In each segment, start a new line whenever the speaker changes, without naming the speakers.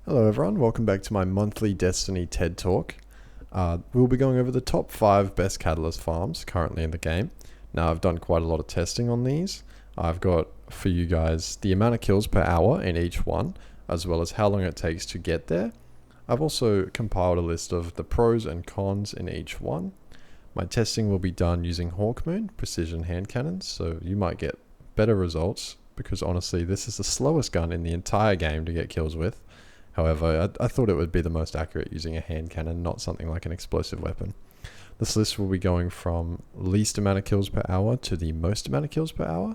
Hello everyone, welcome back to my monthly Destiny TED Talk. We'll be going over the top 5 best Catalyst farms currently in the game. Now I've done quite a lot of testing on these. I've got for you guys the amount of kills per hour in each one, as well as how long it takes to get there. I've also compiled a list of the pros and cons in each one. My testing will be done using Hawkmoon precision hand cannons, so you might get better results because honestly this is the slowest gun in the entire game to get kills with. However, I thought it would be the most accurate using a hand cannon, not something like an explosive weapon. This list will be going from least amount of kills per hour to the most amount of kills per hour.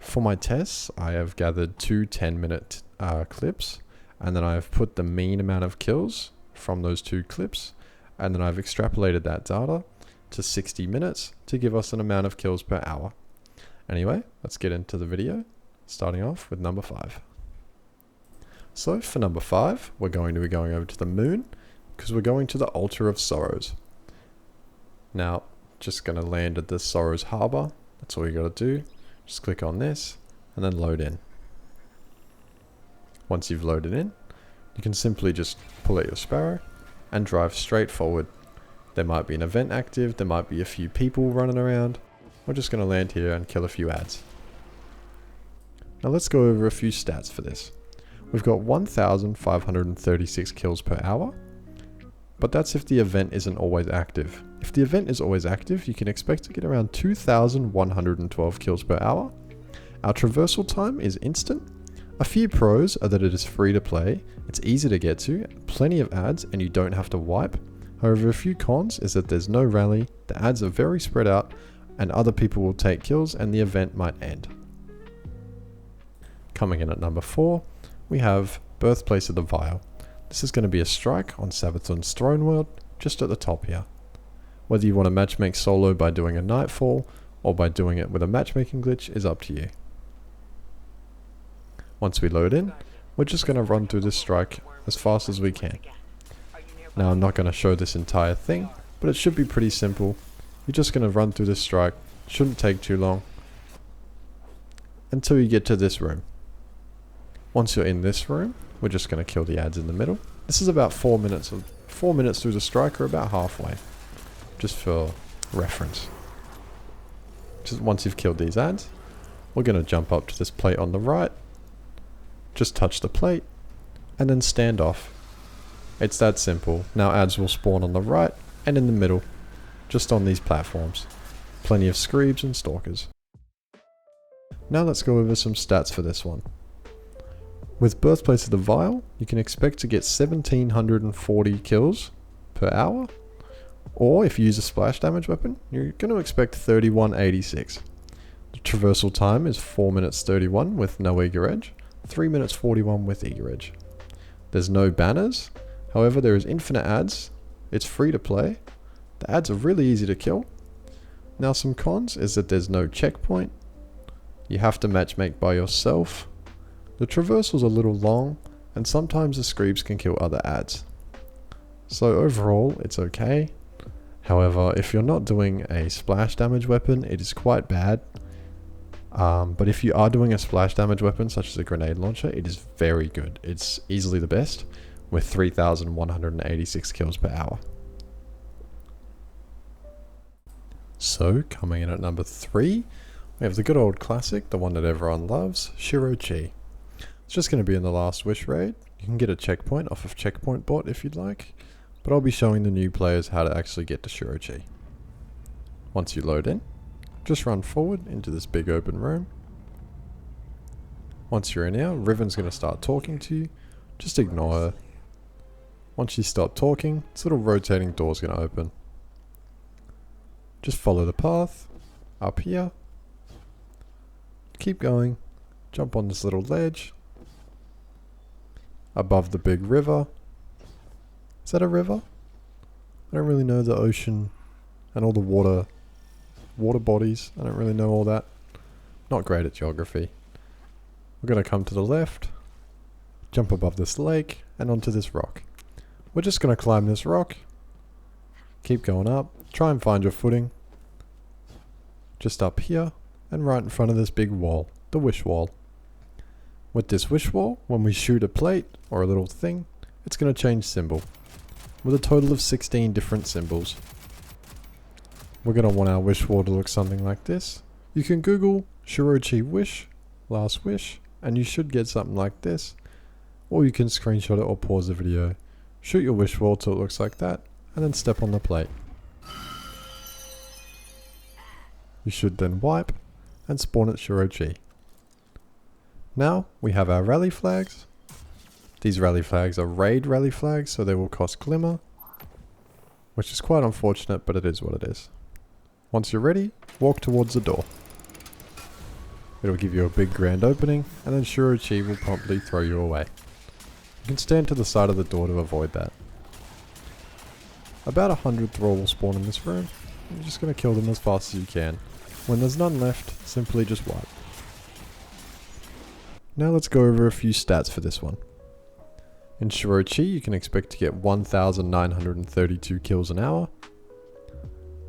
For my tests, I have gathered two 10-minute clips, and then I have put the mean amount of kills from those two clips, and then I've extrapolated that data to 60 minutes to give us an amount of kills per hour. Anyway, let's get into the video, starting off with number 5. So for number 5, we're going to be going over to the moon because we're going to the Altar of Sorrows. Now, just going to land at the Sorrows Harbor. That's all you got to do. Just click on this and then load in. Once you've loaded in, you can simply just pull out your Sparrow and drive straight forward. There might be an event active, there might be a few people running around. We're just going to land here and kill a few ads. Now let's go over a few stats for this. We've got 1,536 kills per hour, but that's if the event isn't always active. If the event is always active, you can expect to get around 2,112 kills per hour. Our traversal time is instant. A few pros are that it is free to play, it's easy to get to, plenty of ads, and you don't have to wipe. However, a few cons is that there's no rally, the ads are very spread out, and other people will take kills and the event might end. Coming in at number 4, we have Birthplace of the Vile. This is going to be a strike on Sabathun's Throne World, just at the top here. Whether you want to matchmake solo by doing a Nightfall, or by doing it with a matchmaking glitch is up to you. Once we load in, we're just going to run through this strike as fast as we can. Now I'm not going to show this entire thing, but it should be pretty simple. You're just going to run through this strike, shouldn't take too long, until you get to this room. Once you're in this room, we're just going to kill the ads in the middle. This is about 4 minutes through the strike, or about halfway, just for reference. Just once you've killed these ads, we're going to jump up to this plate on the right, just touch the plate, and then stand off. It's that simple. Now ads will spawn on the right and in the middle, just on these platforms. Plenty of screebs and stalkers. Now let's go over some stats for this one. With Birthplace of the Vile, you can expect to get 1,740 kills per hour, or if you use a splash damage weapon, you're going to expect 3186. The traversal time is 4 minutes 31 with no eager edge, 3 minutes 41 with eager edge. There's no banners, however there is infinite ads, it's free to play, the ads are really easy to kill. Now some cons is that there's no checkpoint, you have to matchmake by yourself. The traversal's a little long, and sometimes the screebs can kill other ads. So overall, it's okay. However, if you're not doing a splash damage weapon, it is quite bad. But if you are doing a splash damage weapon, such as a grenade launcher, it is very good. It's easily the best, with 3,186 kills per hour. So, coming in at number 3, we have the good old classic, the one that everyone loves, Shirochi. It's just going to be in the last wish raid. You can get a checkpoint off of Checkpoint Bot if you'd like, but I'll be showing the new players how to actually get to Shirochi. Once you load in, just run forward into this big open room. Once you're in here, Riven's going to start talking to you. Just ignore her. Once you stop talking, this little rotating door is going to open. Just follow the path, up here. Keep going, jump on this little ledge. Above the big river. Is that a river? I don't really know the ocean and all the water bodies. I don't really know all that. Not great at geography. We're going to come to the left, jump above this lake and onto this rock. We're just going to climb this rock, keep going up, try and find your footing. Just up here and right in front of this big wall, the wish wall. With this wish wall, when we shoot a plate or a little thing, it's going to change symbol with a total of 16 different symbols. We're going to want our wish wall to look something like this. You can Google Shirochi wish, last wish, and you should get something like this. Or you can screenshot it or pause the video, shoot your wish wall till it looks like that, and then step on the plate. You should then wipe and spawn at Shirochi. Now we have our rally flags. These rally flags are raid rally flags, so they will cost glimmer, which is quite unfortunate, but it is what it is. Once you're ready, walk towards the door. It'll give you a big grand opening, and then Shirochi will promptly throw you away. You can stand to the side of the door to avoid that. About 100 thrall will spawn in this room. You're just going to kill them as fast as you can. When there's none left, simply just wipe. Now let's go over a few stats for this one. In Shirochi, you can expect to get 1,932 kills an hour.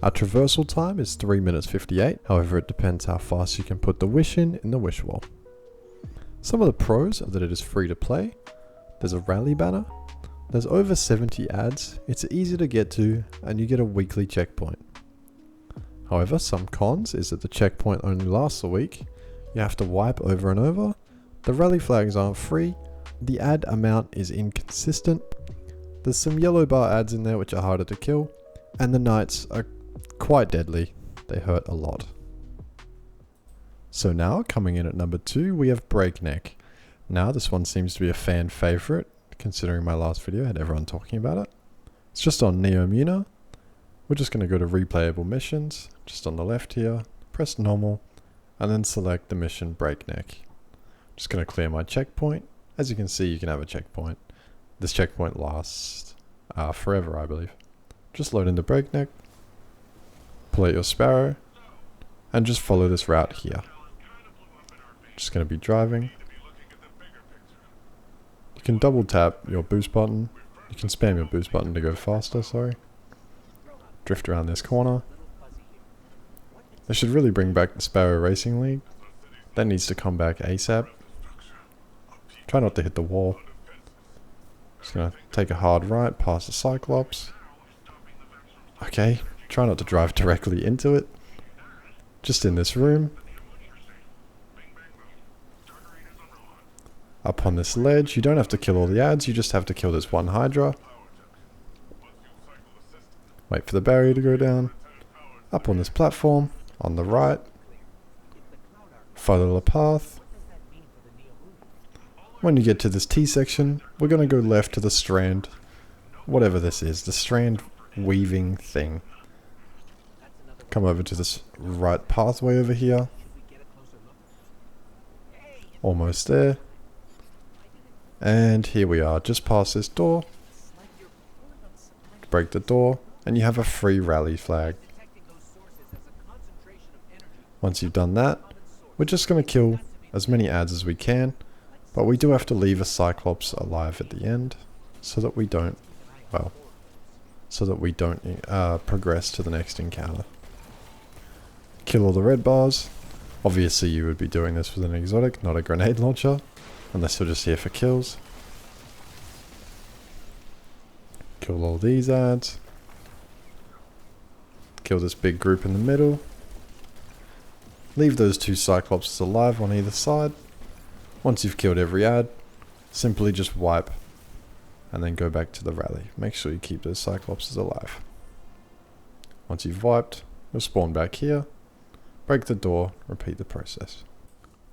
Our traversal time is 3 minutes 58, however it depends how fast you can put the wish in the wish wall. Some of the pros are that it is free to play, there's a rally banner, there's over 70 ads, it's easy to get to, and you get a weekly checkpoint. However, some cons is that the checkpoint only lasts a week, you have to wipe over and over, the rally flags aren't free, the ad amount is inconsistent, there's some yellow bar ads in there which are harder to kill, and the knights are quite deadly, they hurt a lot. So now, coming in at number 2, we have Breakneck. Now this one seems to be a fan favourite, considering my last video had everyone talking about it. It's just on Neo Muna. We're just going to go to replayable missions, just on the left here, press normal, and then select the mission Breakneck. Just going to clear my checkpoint. As you can see, you can have a checkpoint. This checkpoint lasts forever, I believe. Just load into Breakneck, pull out your Sparrow, and just follow this route here. Just going to be driving. You can double tap your boost button. You can spam your boost button to go faster, sorry. Drift around this corner. They should really bring back the Sparrow Racing League. That needs to come back ASAP. Try not to hit the wall. Just gonna take a hard right past the Cyclops. Okay, try not to drive directly into it. Just in this room. Up on this ledge, you don't have to kill all the ads, you just have to kill this one Hydra. Wait for the barrier to go down. Up on this platform, on the right. Follow the path. When you get to this T section, we're going to go left to the strand. Whatever this is, the strand weaving thing. Come over to this right pathway over here. Almost there. And here we are, just past this door. Break the door, and you have a free rally flag. Once you've done that, we're just going to kill as many ads as we can, but we do have to leave a Cyclops alive at the end, so that we don't, progress to the next encounter. Kill all the red bars. Obviously you would be doing this with an exotic, not a grenade launcher. Unless you're just here for kills. Kill all these ads. Kill this big group in the middle. Leave those two Cyclopses alive on either side. Once you've killed every ad, simply just wipe and then go back to the rally. Make sure you keep those Cyclopses alive. Once you've wiped, you'll spawn back here, break the door, repeat the process.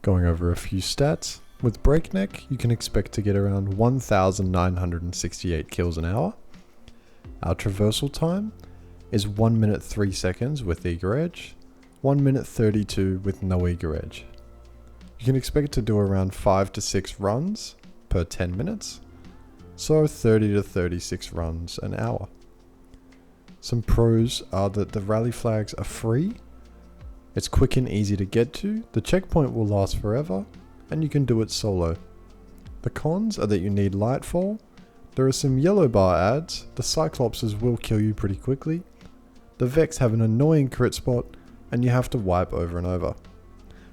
Going over a few stats. With Breakneck, you can expect to get around 1,968 kills an hour. Our traversal time is 1 minute 3 seconds with eager edge, 1 minute 32 with no eager edge. You can expect to do around 5 to 6 runs per 10 minutes, so 30 to 36 runs an hour. Some pros are that the rally flags are free, it's quick and easy to get to, the checkpoint will last forever, and you can do it solo. The cons are that you need Lightfall, there are some yellow bar ads, the Cyclopses will kill you pretty quickly, the Vex have an annoying crit spot, and you have to wipe over and over.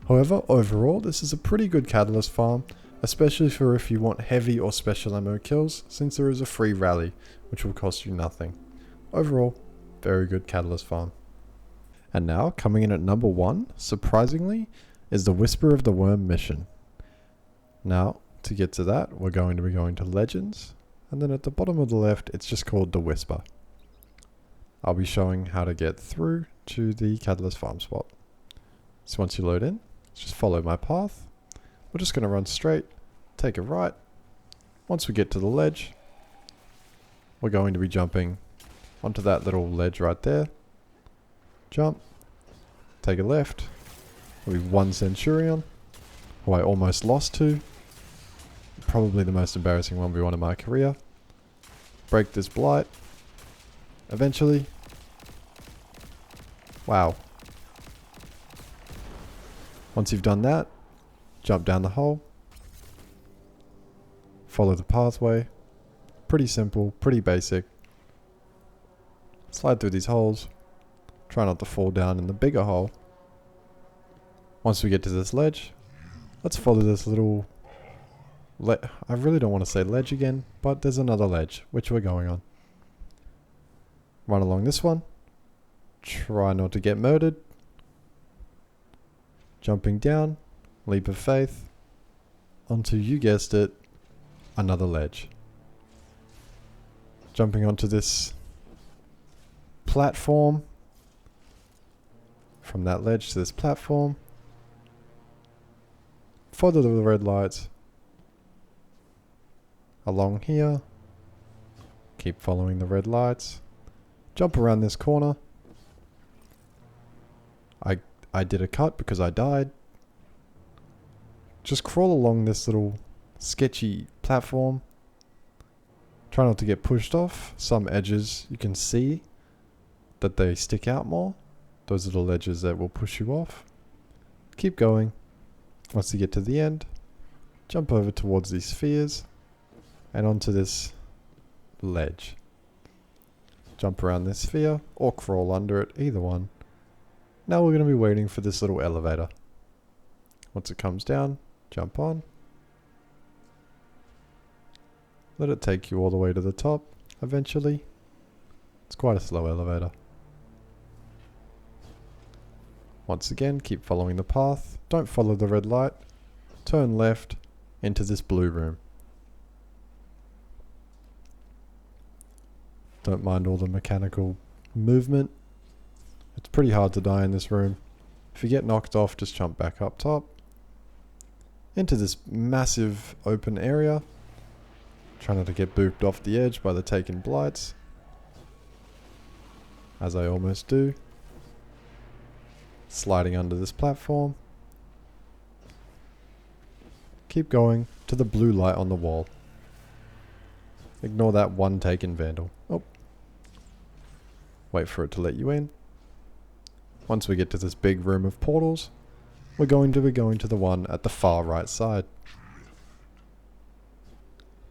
However, overall this is a pretty good catalyst farm, especially for if you want heavy or special ammo kills, since there is a free rally, which will cost you nothing. Overall, very good catalyst farm. And now, coming in at number 1, surprisingly, is the Whisper of the Worm mission. Now, to get to that, we're going to be going to Legends, and then at the bottom of the left, it's just called the Whisper. I'll be showing how to get through to the catalyst farm spot. So once you load in, just follow my path. We're just going to run straight, take a right. Once we get to the ledge, we're going to be jumping onto that little ledge right there. Jump, take a left. There'll be one Centurion, who I almost lost to. Probably the most embarrassing 1v1 in my career. Break this blight. Eventually. Wow. Once you've done that, jump down the hole. Follow the pathway. Pretty simple, pretty basic. Slide through these holes. Try not to fall down in the bigger hole. Once we get to this ledge, let's follow this little... I really don't want to say ledge again, but there's another ledge, which we're going on. Run along this one. Try not to get murdered. Jumping down. Leap of faith. Onto, you guessed it, another ledge. Jumping onto this platform. From that ledge to this platform. Follow the red lights. Along here. Keep following the red lights. Jump around this corner. I did a cut because I died. Just crawl along this little sketchy platform. Try not to get pushed off. Some edges you can see that they stick out more. Those are the ledges that will push you off. Keep going. Once you get to the end, jump over towards these spheres and onto this ledge. Jump around this sphere or crawl under it, either one. Now we're going to be waiting for this little elevator. Once it comes down, jump on. Let it take you all the way to the top, eventually. It's quite a slow elevator. Once again, keep following the path. Don't follow the red light. Turn left into this blue room. Don't mind all the mechanical movement. It's pretty hard to die in this room. If you get knocked off, just jump back up top. Into this massive open area. Try not to get booped off the edge by the taken blights. As I almost do. Sliding under this platform. Keep going to the blue light on the wall. Ignore that one taken vandal. Oh. Wait for it to let you in. Once we get to this big room of portals, we're going to be going to the one at the far right side.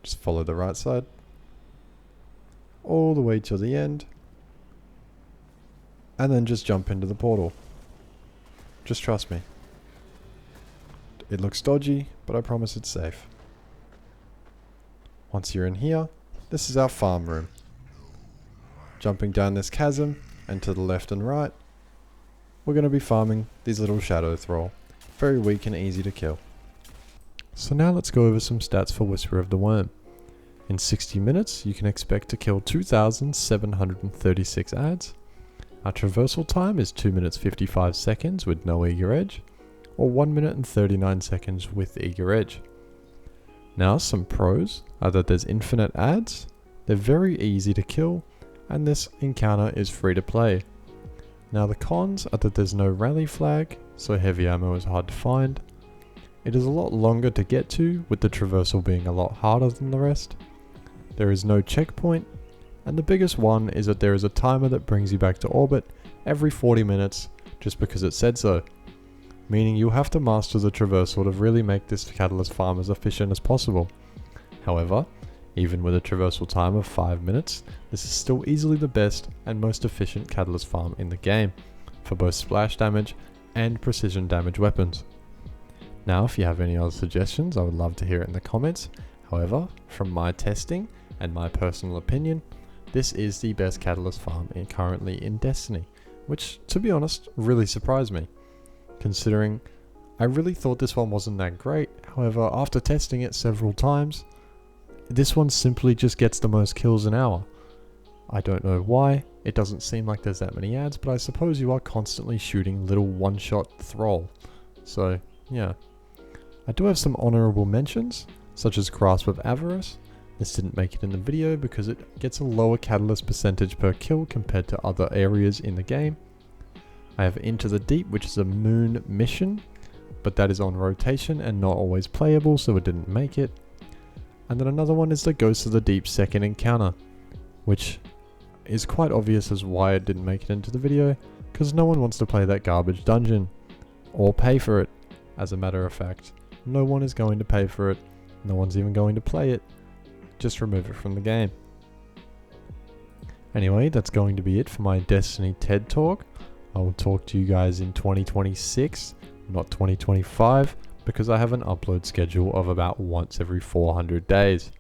Just follow the right side. All the way till the end. And then just jump into the portal. Just trust me. It looks dodgy, but I promise it's safe. Once you're in here, this is our farm room. Jumping down this chasm, and to the left and right, we're going to be farming these little shadow thrall. Very weak and easy to kill. So now let's go over some stats for Whisper of the Worm. In 60 minutes, you can expect to kill 2,736 adds. Our traversal time is 2 minutes 55 seconds with no eager edge, or 1 minute and 39 seconds with eager edge. Now some pros are that there's infinite adds, they're very easy to kill, and this encounter is free to play. Now the cons are that there's no rally flag, so heavy ammo is hard to find. It is a lot longer to get to, with the traversal being a lot harder than the rest. There is no checkpoint, and the biggest one is that there is a timer that brings you back to orbit every 40 minutes just because it said so. Meaning you have to master the traversal to really make this catalyst farm as efficient as possible. However, even with a traversal time of 5 minutes, this is still easily the best and most efficient catalyst farm in the game, for both splash damage and precision damage weapons. Now, if you have any other suggestions, I would love to hear it in the comments. However, from my testing and my personal opinion, this is the best catalyst farm currently in Destiny, which, to be honest, really surprised me, considering I really thought this one wasn't that great. However, after testing it several times, this one simply just gets the most kills an hour. I don't know why. It doesn't seem like there's that many ads, but I suppose you are constantly shooting little one-shot thrall. So, yeah. I do have some honorable mentions, such as Grasp of Avarice. This didn't make it in the video because it gets a lower catalyst percentage per kill compared to other areas in the game. I have Into the Deep, which is a moon mission, but that is on rotation and not always playable, so it didn't make it. And then another one is the Ghost of the Deep second encounter, which is quite obvious as why it didn't make it into the video, because no one wants to play that garbage dungeon, or pay for it. As a matter of fact, no one is going to pay for it, no one's even going to play it, just remove it from the game. Anyway, that's going to be it for my Destiny TED Talk. I will talk to you guys in 2026, not 2025, because I have an upload schedule of about once every 400 days.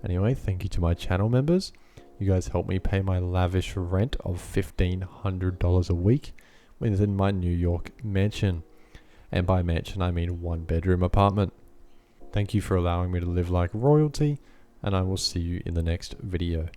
Anyway, thank you to my channel members. You guys help me pay my lavish rent of $1,500 a week within my New York mansion. And by mansion, I mean 1-bedroom apartment. Thank you for allowing me to live like royalty, and I will see you in the next video.